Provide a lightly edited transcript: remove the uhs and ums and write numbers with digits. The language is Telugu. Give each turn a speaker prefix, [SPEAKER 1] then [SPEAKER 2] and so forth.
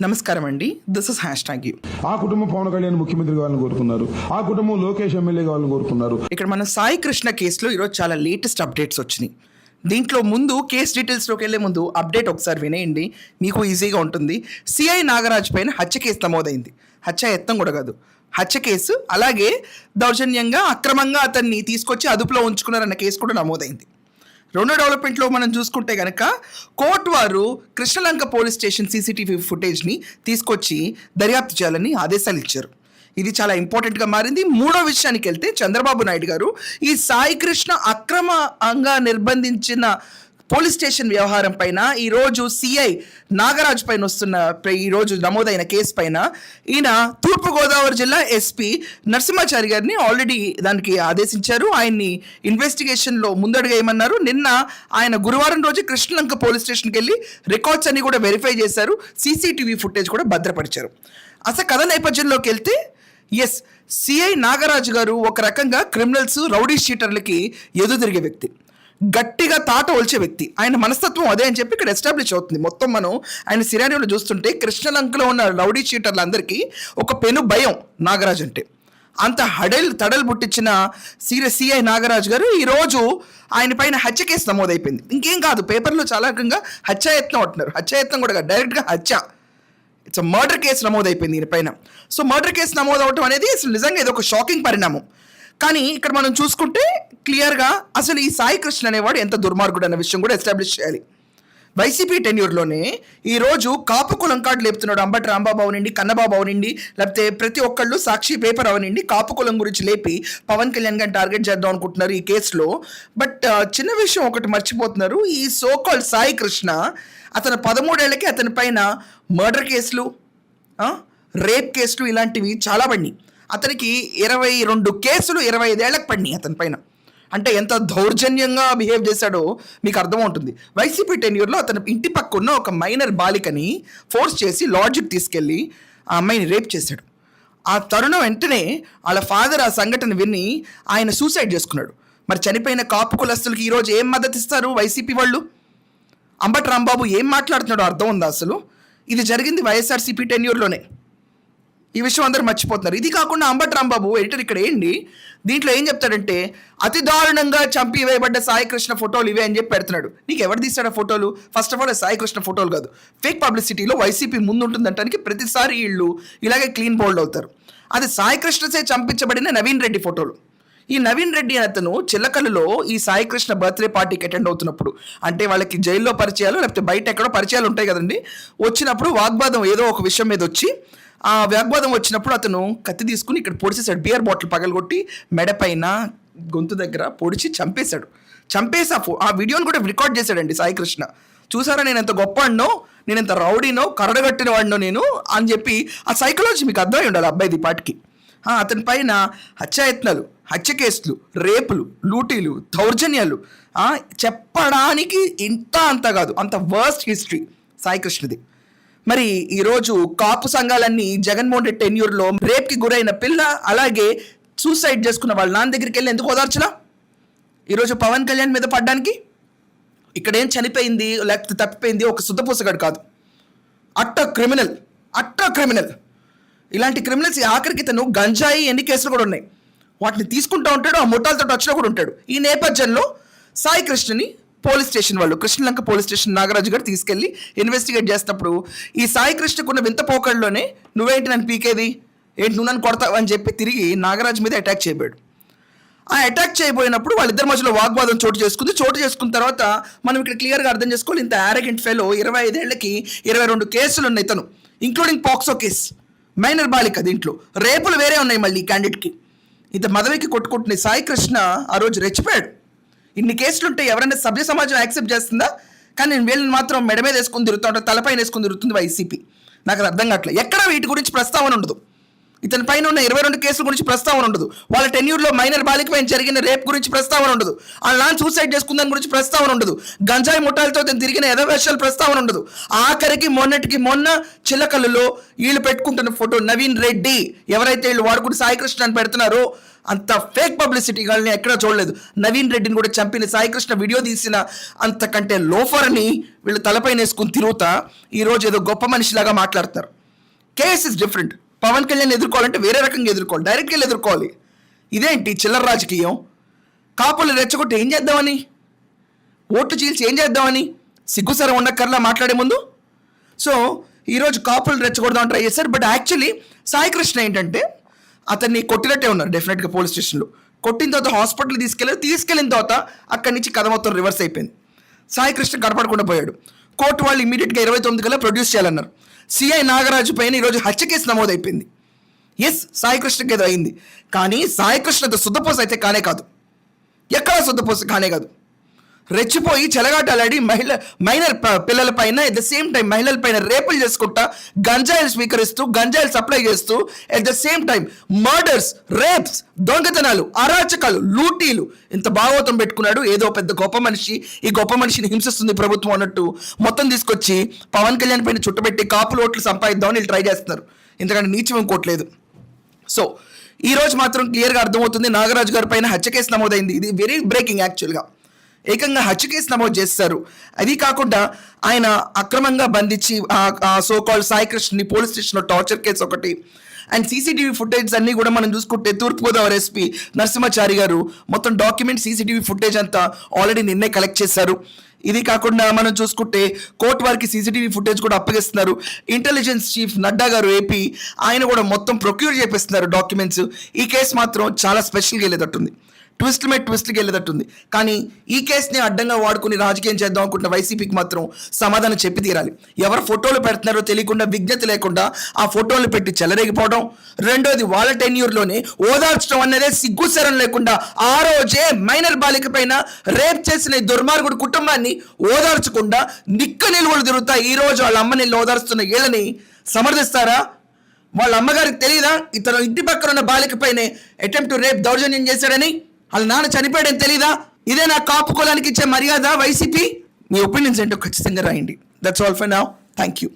[SPEAKER 1] నమస్కారం అండి. This is #you.
[SPEAKER 2] ఆ కుటుంబం పవన్ కళ్యాణ్ ముఖ్యమంత్రి కావాలని కోరుకున్నారు, ఆ కుటుంబం లోకేష్ ఎమ్మెల్యే కావాలని కోరుకున్నారు.
[SPEAKER 1] ఇక్కడ మన సాయి కృష్ణ కేసులో ఈరోజు చాలా లేటెస్ట్ అప్డేట్స్ వచ్చినాయి. దీంట్లో ముందు కేసు డీటెయిల్స్లోకి వెళ్ళే ముందు అప్డేట్ ఒకసారి వినేయండి, మీకు ఈజీగా ఉంటుంది. సిఐ నాగరాజ్ పైన హత్య కేసు నమోదైంది. హత్య యత్నం కూడా కాదు, హత్య కేసు. అలాగే దౌర్జన్యంగా అక్రమంగా అతన్ని తీసుకొచ్చి అదుపులో ఉంచుకున్నారన్న కేసు కూడా నమోదైంది. రెండో డెవలప్మెంట్లో మనం చూసుకుంటే కనుక కోర్టు వారు కృష్ణలంక పోలీస్ స్టేషన్ సీసీటీవీ ఫుటేజ్ని తీసుకొచ్చి దర్యాప్తు చేయాలని ఆదేశాలు ఇచ్చారు. ఇది చాలా ఇంపార్టెంట్గా మారింది. మూడో విషయానికి వెళ్తే చంద్రబాబు నాయుడు గారు ఈ సాయి కృష్ణ అక్రమంగా నిర్బంధించిన పోలీస్ స్టేషన్ వ్యవహారం పైన ఈరోజు సిఐ నాగరాజ్ పైన వస్తున్న ఈరోజు నమోదైన కేసు పైన ఈయన తూర్పుగోదావరి జిల్లా ఎస్పీ నరసింహాచారి గారిని ఆల్రెడీ దానికి ఆదేశించారు. ఆయన్ని ఇన్వెస్టిగేషన్లో ముందడుగు వేయమన్నారు. నిన్న ఆయన గురువారం రోజు కృష్ణలంక పోలీస్ స్టేషన్కి వెళ్ళి రికార్డ్స్ అన్ని కూడా వెరిఫై చేశారు. సీసీటీవీ ఫుటేజ్ కూడా భద్రపరిచారు. అసలు కథ నేపథ్యంలోకి వెళ్తే సిఐ నాగరాజు గారు ఒక రకంగా క్రిమినల్స్, రౌడీ షీటర్లకి ఎదురుదిరిగే వ్యక్తి, గట్టిగా తాట ఒలిచే వ్యక్తి. ఆయన మనస్తత్వం అదే అని చెప్పి ఇక్కడ ఎస్టాబ్లిష్ అవుతుంది. మొత్తం మనం ఆయన సినారియోలో చూస్తుంటే కృష్ణలంకలో ఉన్న రౌడీ షీటర్లందరికీ ఒక పెను భయం నాగరాజ్ అంటే. అంత తడలు పుట్టించిన సిఐ నాగరాజ్ గారు ఈరోజు ఆయన పైన హత్య కేసు నమోదైపోయింది. ఇంకేం కాదు, పేపర్లో చాలా రకంగా హత్యాయత్నం అంటున్నారు. హత్యాయత్నం కూడా డైరెక్ట్గా హత్య, ఇట్స్ మర్డర్ కేసు నమోదైపోయింది ఈయన పైన. సో మర్డర్ కేసు నమోదవటం అనేది అసలు నిజంగా ఇది ఒక షాకింగ్ పరిణామం. కానీ ఇక్కడ మనం చూసుకుంటే క్లియర్గా అసలు ఈ సాయి కృష్ణ అనేవాడు ఎంత దుర్మార్గుడు అన్న విషయం కూడా ఎస్టాబ్లిష్ చేయాలి. వైసీపీ టెన్యూర్లోనే ఈరోజు కాపు కులం కార్డు లేపుతున్నాడు. అంబటి రాంబాబు అవనండి, కన్నబాబు అవనండి, లేకపోతే ప్రతి ఒక్కళ్ళు సాక్షి పేపర్ అవనండి కాపు కులం గురించి లేపి పవన్ కళ్యాణ్ గారిని టార్గెట్ చేద్దాం అనుకుంటున్నారు ఈ కేసులో. బట్ చిన్న విషయం ఒకటి మర్చిపోతున్నారు. ఈ సోకాల్ సాయి కృష్ణ అతను 13 ఏళ్ళకి అతని పైన మర్డర్ కేసులు, రేప్ కేసులు ఇలాంటివి చాలా పడినాయి. అతనికి 22 కేసులు 25 ఏళ్లకు పడినాయి అతని పైన. అంటే ఎంత దౌర్జన్యంగా బిహేవ్ చేశాడో మీకు అర్థమవుతుంది. వైసీపీ టెన్యూర్లో అతని ఇంటి పక్కన్న ఒక మైనర్ బాలికని ఫోర్స్ చేసి లాడ్జికి తీసుకెళ్ళి ఆ అమ్మాయిని రేప్ చేశాడు. ఆ తరుణం వెంటనే వాళ్ళ ఫాదర్ ఆ సంఘటన విని ఆయన సూసైడ్ చేసుకున్నాడు. మరి చనిపోయిన కాపు కులస్తులకి ఈరోజు ఏం మద్దతు ఇస్తారు వైసీపీ వాళ్ళు? అంబటి రాంబాబు ఏం మాట్లాడుతున్నాడో అర్థం ఉందా అసలు? ఇది జరిగింది వైఎస్ఆర్సీపీ టెన్యూర్లోనే. ఈ విషయం అందరూ మర్చిపోతున్నారు. ఇది కాకుండా అంబటి రాంబాబు ఎడిటర్ ఇక్కడ ఏంటి, దీంట్లో ఏం చెప్తాడంటే అతి దారుణంగా చంపి వేయబడ్డ సాయి కృష్ణ ఫోటోలు ఇవే అని చెప్పి పెడుతున్నాడు. నీకు ఎవరు తీస్తాడు ఫోటోలు? First of all Sai Krishna ఫోటోలు కాదు, ఫేక్ పబ్లిసిటీలో వైసీపీ ముందు ఉంటుందంటానికి ప్రతిసారి వీళ్ళు ఇలాగే క్లీన్ బోల్డ్ అవుతారు. అది సాయి కృష్ణసే చంపించబడిన నవీన్ రెడ్డి ఫోటోలు. ఈ నవీన్ రెడ్డి అతను చిల్లకల్లులో ఈ సాయి కృష్ణ బర్త్డే పార్టీకి అటెండ్ అవుతున్నప్పుడు, అంటే వాళ్ళకి జైల్లో పరిచయాలు లేకపోతే బయట ఎక్కడో పరిచయాలు ఉంటాయి కదండి, వచ్చినప్పుడు వాగ్వాదం ఏదో ఒక విషయం మీద వచ్చి ఆ వాగ్వాదం వచ్చినప్పుడు అతను కత్తి తీసుకుని ఇక్కడ పొడిచేశాడు. బియర్ బాటిల్ పగలగొట్టి మెడపైన గొంతు దగ్గర పొడిచి చంపేశాడు. చంపేసి ఆ వీడియోని కూడా రికార్డ్ చేశాడండి సాయి కృష్ణ. చూసారా నేను ఎంత గొప్ప వాడినో, నేను ఎంత రౌడీనో, కరడగట్టిన వాడినో నేను అని చెప్పి ఆ సైకాలజీ మీకు అర్థమై ఉండాలి అబ్బాయిది పాటికి. అతని పైన హత్యాయత్నాలు, హత్య కేసులు, రేపులు, లూటీలు, దౌర్జన్యాలు చెప్పడానికి ఇంత అంత కాదు, అంత వర్స్ట్ హిస్టరీ సాయి కృష్ణది. మరి ఈరోజు కాపు సంఘాలన్నీ జగన్మోహన్ రెడ్డి టెన్యూర్లో రేప్కి గురైన పిల్ల, అలాగే సూసైడ్ చేసుకున్న వాళ్ళ నాన్న దగ్గరికి వెళ్ళి ఎందుకు ఓదార్చలా? ఈరోజు పవన్ కళ్యాణ్ మీద పడ్డానికి ఇక్కడేం చనిపోయింది లేకపోతే తప్పిపోయింది ఒక శుద్ధపూసగాడు కాదు, అట్ట క్రిమినల్. ఇలాంటి క్రిమినల్స్ ఆఖరికి తను గంజాయి ఎన్ని కేసులు కూడా ఉన్నాయి, వాటిని తీసుకుంటూ ఉంటాడు, ఆ ముఠాలతో టచ్లో కూడా ఉంటాడు. ఈ నేపథ్యంలో సాయి కృష్ణని పోలీస్ స్టేషన్ వాళ్ళు, కృష్ణలంక పోలీస్ స్టేషన్ నాగరాజు గారు తీసుకెళ్ళి ఇన్వెస్టిగేట్ చేసినప్పుడు ఈ సాయి కృష్ణకున్న వింత పోకళ్ళలోనే నువ్వేంటి నన్ను పీకేది, ఏంటి నువ్వు నన్ను కొడతావు అని చెప్పి తిరిగి నాగరాజు మీద అటాక్ చేయబోయాడు. ఆ అటాక్ చేయబోయినప్పుడు వాళ్ళిద్దరి మధ్యలో వాగ్వాదం చోటు చేసుకున్న తర్వాత మనం ఇక్కడ క్లియర్గా అర్థం చేసుకోవాలి. ఇంత యారగెంట్ ఫెలో 25 ఏళ్లకి 22 కేసులు ఉన్నాయి ఇతను, ఇంక్లూడింగ్ పాక్సో కేసు, మైనర్ బాలిక, దీంట్లో రేపులు వేరే ఉన్నాయి మళ్ళీ ఈ క్యాండిడేట్కి. ఇంత మదవికి కొట్టుకుంటున్న సాయి కృష్ణ ఆ రోజు రెచ్చిపోయాడు. ఇన్ని కేసులుంటే ఎవరైనా సభ్య సమాజం యాక్సెప్ట్ చేస్తుందా? కానీ నేను వీళ్ళని మాత్రం మెడ మీద వేసుకుని తిరుగుతూ ఉంటాను, తలపైన వేసుకుని తిరుగుతుంది వైసీపీ. నాకు అది అర్థం కావట్లేదు. ఎక్కడ వీటి గురించి ప్రస్తావన ఉండదు. ఇతని పైన ఉన్న 22 కేసుల గురించి ప్రస్తావన ఉండదు. వాళ్ళ టెన్యూర్లో మైనర్ బాలిక పైన జరిగిన రేప్ గురించి ప్రస్తావన ఉండదు. వాళ్ళ నాన్న సూసైడ్ చేసుకుందని గురించి ప్రస్తావన ఉండదు. గంజాయి ముఠాలతో ఇతను తిరిగిన యథావేశాల ప్రస్తావన ఉండదు. ఆఖరికి మొన్న చిల్లకల్లులో వీళ్ళు పెట్టుకుంటున్న ఫోటో నవీన్ రెడ్డి ఎవరైతే వీళ్ళు వాడుకుని సాయికృష్ణ అని పెడుతున్నారో అంత ఫేక్ పబ్లిసిటీ వాళ్ళని ఎక్కడా చూడలేదు. నవీన్ రెడ్డిని కూడా చంపిన సాయికృష్ణ వీడియో తీసిన అంతకంటే లోఫర్ని వీళ్ళు తలపైన వేసుకుని తిరుగుతా ఈరోజు ఏదో గొప్ప మనిషిలాగా మాట్లాడతారు. Case is different. Pawan Kalyan ఎదుర్కోవాలంటే వేరే రకంగా ఎదుర్కోవాలి, డైరెక్ట్గా వెళ్ళి ఎదుర్కోవాలి. ఇదేంటి చిల్లర రాజకీయం? కాపులు రెచ్చగొట్టి ఏం చేద్దామని, ఓట్లు చీల్చి ఏం చేద్దామని సిగ్గుసరం ఉండక్కర్లా మాట్లాడే ముందు. సో ఈరోజు కాపులు రెచ్చగొడదామని ట్రై చేశారు. బట్ యాక్చువల్లీ సాయికృష్ణ ఏంటంటే అతన్ని కొట్టినట్టే ఉన్నారు డెఫినెట్గా పోలీస్ స్టేషన్లో. కొట్టిన తర్వాత హాస్పిటల్ తీసుకెళ్ళిన తర్వాత అక్కడి నుంచి కథ మొత్తం రివర్స్ అయిపోయింది. సాయికృష్ణ కనపడకుండా పోయాడు. కోర్టు వాళ్ళు ఇమీడియట్గా 29 కల్లా ప్రొడ్యూస్ చేయాలన్నారు. సిఐ నాగరాజు పైన ఈరోజు హత్య కేసు నమోదైపోయింది. ఎస్, సాయికృష్ణకి ఏదో అయింది, కానీ సాయికృష్ణతో శుద్ధపోస అయితే కానే కాదు. ఎక్కడ శుద్ధపోస కానే కాదు. రెచ్చిపోయి చెలగాటాలాడి మైనర్ పిల్లల పైన ఎట్ ద సేమ్ టైం మహిళల పైన రేపులు చేసుకుంటా, గంజాయిలు స్వీకరిస్తూ, గంజాయిలు సప్లై చేస్తూ, at the same time murders, rapes, దొంగతనాలు, అరాచకాలు, లూటీలు, ఇంత భాగవతం పెట్టుకున్నాడు. ఏదో పెద్ద గొప్ప మనిషి, ఈ గొప్ప మనిషిని హింసిస్తుంది ప్రభుత్వం అన్నట్టు మొత్తం తీసుకొచ్చి పవన్ కళ్యాణ్ పైన చుట్టబెట్టి కాపులు ఓట్లు సంపాదిద్దామని వీళ్ళు ట్రై చేస్తున్నారు. ఎందుకంటే నీచం ఇంకోట్లేదు. సో ఈ రోజు మాత్రం క్లియర్గా అర్థమవుతుంది, నాగరాజు గారి పైన హత్య కేసు నమోదైంది. ఇది వెరీ బ్రేకింగ్. యాక్చువల్గా ఏకంగా హత్య కేసు నమోదు చేస్తారు. అది కాకుండా ఆయన అక్రమంగా బంధించి సో కాల్డ్ సాయికృష్ణని పోలీస్ స్టేషన్లో టార్చర్ కేసు ఒకటి, అండ్ సీసీటీవీ ఫుటేజ్ అన్నీ కూడా మనం చూసుకుంటే తూర్పుగోదావరి ఎస్పీ నరసింహాచారి గారు మొత్తం డాక్యుమెంట్ సీసీటీవీ ఫుటేజ్ అంతా ఆల్రెడీ నిన్నే కలెక్ట్ చేశారు. ఇది కాకుండా మనం చూసుకుంటే కోర్టు వారికి సీసీటీవీ ఫుటేజ్ కూడా అప్పగిస్తున్నారు. ఇంటెలిజెన్స్ చీఫ్ నడ్డా గారు ఏపీ, ఆయన కూడా మొత్తం ప్రొక్యూర్ చేపిస్తున్నారు డాక్యుమెంట్స్. ఈ కేసు మాత్రం చాలా స్పెషల్గా వెళ్ళేటట్టుంది, ట్విస్ట్కి వెళ్ళేటట్టుంది. కానీ ఈ కేసుని అడ్డంగా వాడుకుని రాజకీయం చేద్దాం అనుకుంటున్న వైసీపీకి మాత్రం సమాధానం చెప్పి తీరాలి. ఎవరు ఫోటోలు పెడుతున్నారో తెలియకుండా, విజ్ఞత లేకుండా ఆ ఫోటోలు పెట్టి చెలరేగిపోవడం, రెండోది వాళ్ళ టెన్యూర్లోనే ఓదార్చడం అనేది సిగ్గుసరం లేకుండా ఆ రోజే మైనర్ బాలిక పైన రేప్ చేసిన దుర్మార్గుడు కుటుంబాన్ని ఓదార్చకుండా నిక్క నిలువలు తిరుగుతా ఈ రోజు వాళ్ళ అమ్మని ఓదార్స్తున్న వీళ్ళని సమర్థిస్తారా? వాళ్ళ అమ్మగారికి తెలియదా ఇతను ఇంటి పక్కన ఉన్న బాలిక పైనే అటెంప్ట్ టు రేప్ దౌర్జన్యం చేశాడని? వాళ్ళ నాన్న చనిపోయాడని తెలీదా? ఇదే నా కాపు కులానికి ఇచ్చే మర్యాద వైసీపీ? మీ ఒపీనియన్స్ ఏంటో ఖచ్చితంగా రాయండి. That's all for now. Thank you.